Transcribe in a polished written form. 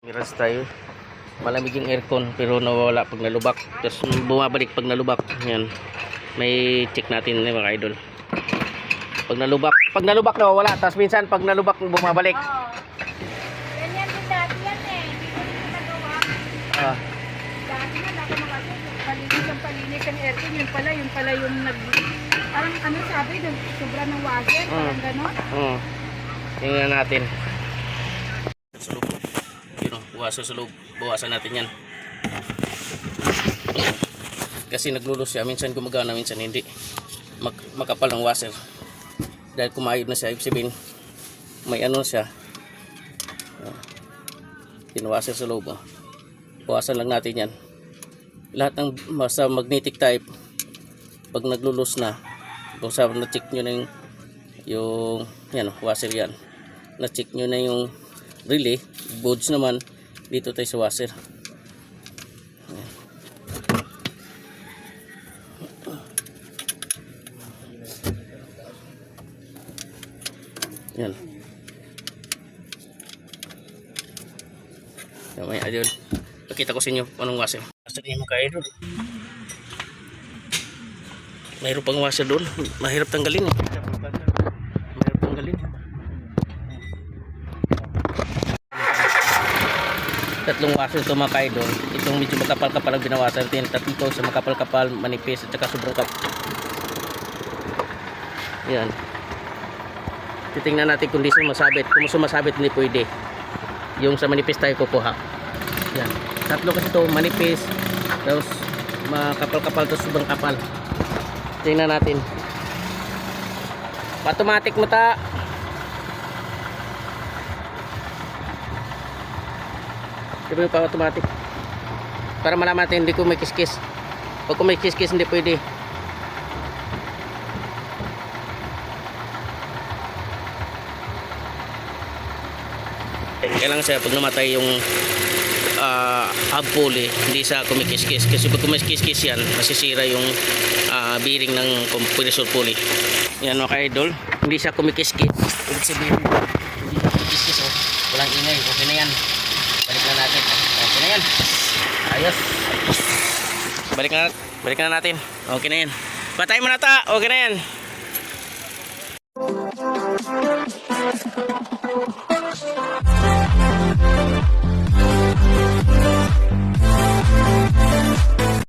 Miras tayo. Malamig yung aircon pero nawawala pag nalubak. Tapos bumabalik pag nalubak. Yan. May check natin mga idol. Pag nalubak nawawala. Tapos minsan pag nalubak bumabalik. Oo. Ganyan din dati yan eh. Hindi ko rin nagawa. Ah. Dati na ako palinis ang aircon. Yun pala yung parang ano sabi, sobra ng washer. Parang gano'n. Tingnan natin. Sa loob. Yun o, washer sa loob. Bawasan natin yan. Kasi naglulus siya. Minsan gumagana, minsan hindi. Makapal ang washer. Dahil kumayod na siya, ibig sabihin, may ano siya. Pinawasher sa loob. Bawasan lang natin yan. Lahat ng sa magnetic type, pag naglulus na, kung sa na-check nyo na yung yan, washer yan. Na-check nyo na yung relay, boards naman, dito tayo sa washer. Yan. Yan, may idol. Pakita ko sa inyo anong washer. Sabihin mo kayo doon. Mayroon pang washer doon. Mahirap tanggalin eh. Mahirap tanggalin. Tatlong washer ito mga kaidol. Itong medyo makapal-kapal ang binawasan natin. Tatlo sa makapal-kapal, manipis at saka sobrang kap. Yan. Titingnan natin kung di sumasabit. Kung sumasabit hindi pwede. Yung sa manipis tayo kukuha. Yan. Tatlo kasi ito manipis. Tapos makapal-kapal tapos sobrang kapal. Tingnan natin. Automatic mata. Pero yung pa automatic. Para malaman natin hindi ko may kiskis. Pag kung may kiskis hindi pwede. Kailangan siya pag namatay yung hub pulley, hindi siya kumikiskis. Kasi pag kumikiskis yan, masisira yung bearing ng compressor pulley. Yan mga ka-idol, hindi siya kumikiskis. Ibig sabihin, hindi siya kumikiskis. Oh. Walang ingay, okay na yan. Balik na natin. Okay na yan. Ayos. Balik na natin. Okay na yan. Patay mo na ta. Okay na yan.